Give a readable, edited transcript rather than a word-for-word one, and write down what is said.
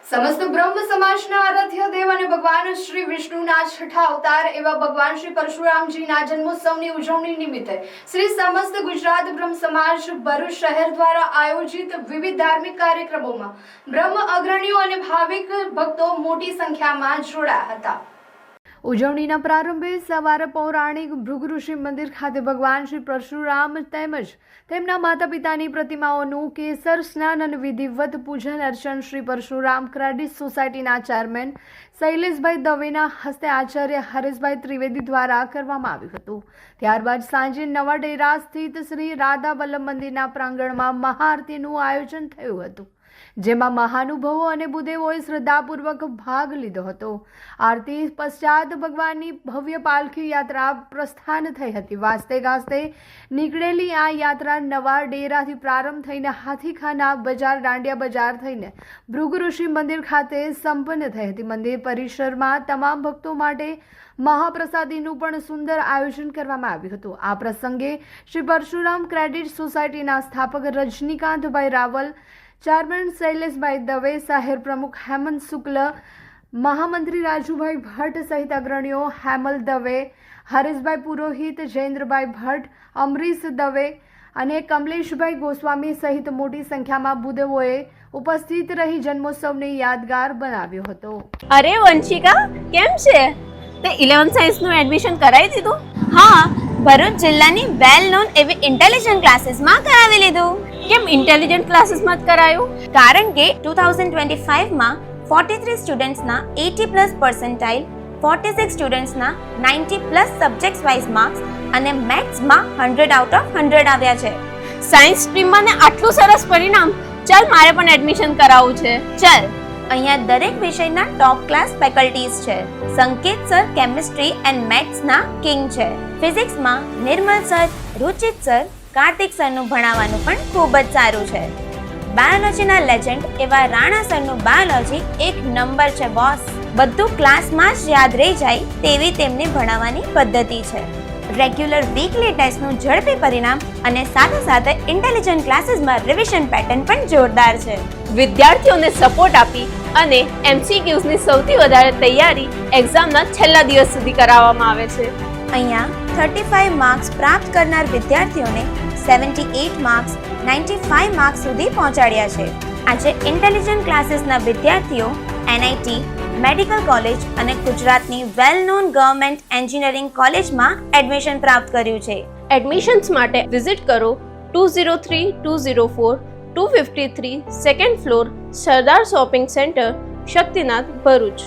સમસ્ત બ્રહ્મ સમાજના આરાધ્ય દેવ અને ભગવાન શ્રી વિષ્ણુના છઠ્ઠા અવતાર એવા ભગવાન શ્રી પરશુરામજીના જન્મોત્સવની ઉજવણી નિમિત્તે શ્રી સમસ્ત ગુજરાત બ્રહ્મ સમાજ ભરૂચ શહેર દ્વારા આયોજિત વિવિધ ધાર્મિક કાર્યક્રમોમાં બ્રહ્મ અગ્રણીઓ અને ભાવિક ભક્તો મોટી સંખ્યામાં જોડાયા હતા. ઉજવણીના પ્રારંભે સવારે પૌરાણિક ભૃગુ ઋષિ મંદિર ખાતે ભગવાન શ્રી પરશુરામ તેમજ તેમના માતા પિતાની પ્રતિમાઓનું કેસર સ્નાન અને વિધિવત પૂજન અર્ચન શ્રી પરશુરામ ક્રેડિટ સોસાયટીના ચેરમેન શૈલેષભાઈ દવેના હસ્તે આચાર્ય હરેશભાઈ ત્રિવેદી દ્વારા કરવામાં આવ્યું હતું. ત્યારબાદ સાંજે નવા ડેરા સ્થિત શ્રી રાધા વલ્લભ મંદિરના પ્રાંગણમાં મહાઆરતીનું આયોજન થયું હતું, જેમાં મહાનુભાવો અને ભૂદેવોએ શ્રદ્ધાપૂર્વક ભાગ લીધો હતો. આરતી પશ્ચાત ભગવાનની ભવ્ય પાલખી યાત્રા પ્રસ્થાન થઈ હતી. વાસ્તે ગાસ્તે નીકળેલી આ યાત્રા નવા ડેરાથી પ્રારંભ થઈને હાથીખાના બજાર દાંડિયા બજાર થઈને ભૃગુ ઋષિ મંદિર ખાતે સંપન્ન થઈ હતી. મંદિર પરિસરમાં તમામ ભક્તો માટે મહાપ્રસાદીનું પણ સુંદર આયોજન કરવામાં આવ્યું હતું. આ પ્રસંગે શ્રી પરશુરામ ક્રેડિટ સોસાયટીના સ્થાપક રજનીકાંતભાઈ રાવલ, ચેરમેન શૈલેષભાઈ દવે, શહેર પ્રમુખ હેમંત શુક્લ, મહામંત્રી રાજુભાઈ ભટ્ટ સહિત અગ્રણીઓ હેમલ દવે, હરેશભાઈ પુરોહિત, જયેન્દ્રભાઈ ભટ્ટ, અમરીશ દવે અને કમલેશભાઈ ગોસ્વામી સહિત મોટી સંખ્યામાં ભૂદેવોએ ઉપસ્થિત રહી જન્મોત્સવને યાદગાર બનાવ્યો હતો. અરે વંશિકા, કેમ છે? તે 11th સાયન્સનું એડમિશન કરાવી દીધું? હા, ભરૂચ જિલ્લાની વેલ નોન એવી ઇન્ટેલિજન્ટ ક્લાસીસમાં કરાવી લીધું. કેમ ઇન્ટેલિજન્ટ ક્લાસીસમાં જ કરાયું? કારણ કે 2025માં 43 સ્ટુડન્ટ્સના 80+ પર્સન્ટાઇલ, 46 સ્ટુડન્ટ્સના 90+ સબ્જેક્ટ્સ વાઇઝ માર્ક્સ અને મેથ્સમાં 100 આઉટ ઓફ 100 આવ્યા છે. સાયન્સ સ્ટ્રીમમાં ને આટલું સરસ પરિણામ! ચાલ, મારે પણ એડમિશન કરાવવું છે. ચાલ, અહીંયા દરેક વિષયના ટોપ ક્લાસ ફેકલ્ટીઝ છે. સંકેત સર કેમિસ્ટ્રી એન્ડ મેથ્સના કિંગ છે. ફિઝિક્સમાં નિર્મલ સર, રુચિત સર, કાર્તિક સરનું ભણાવવાનું પણ ખૂબ જ સારું છે. બાયોલોજીના લેજન્ડ એવા રાણા સરનું બાયોલોજી એક નંબર છે બોસ. બધું ક્લાસમાં જ યાદ રહી જાય તેવી તેમની ભણાવવાની પદ્ધતિ છે. રેગ્યુલર વીકલી ટેસ્ટનું ઝડપી પરિણામ અને સાથે સાથે ઇન્ટેલિજન્ટ ક્લાસીસમાં રિવિઝન પેટર્ન પણ જોરદાર છે. વિદ્યાર્થીઓને સપોર્ટ આપી અને MCQsની સૌથી વધારે તૈયારી એક્ઝામના છેલ્લા દિવસ સુધી કરાવવામાં આવે છે. અહીંયા 35 માર્ક્સ પ્રાપ્ત કરનાર વિદ્યાર્થીઓને 78 માર્ક્સ, 95 માર્ક્સ સુધી પહોંચાડ્યા છે. આજે ઇન્ટેલિજન્ટ ક્લાસીસના વિદ્યાર્થીઓ NIT, મેડિકલ કોલેજ અને ગુજરાતની વેલ નોન ગવર્મેન્ટ એન્જિનિયરિંગ કોલેજમાં એડમિશન પ્રાપ્ત કર્યું છે. એડમિશન્સ માટે વિઝિટ કરો 203-204-253 સેકન્ડ ફ્લોર, સરદાર શોપિંગ સેન્ટર, શક્તિનાથ, ભરૂચ.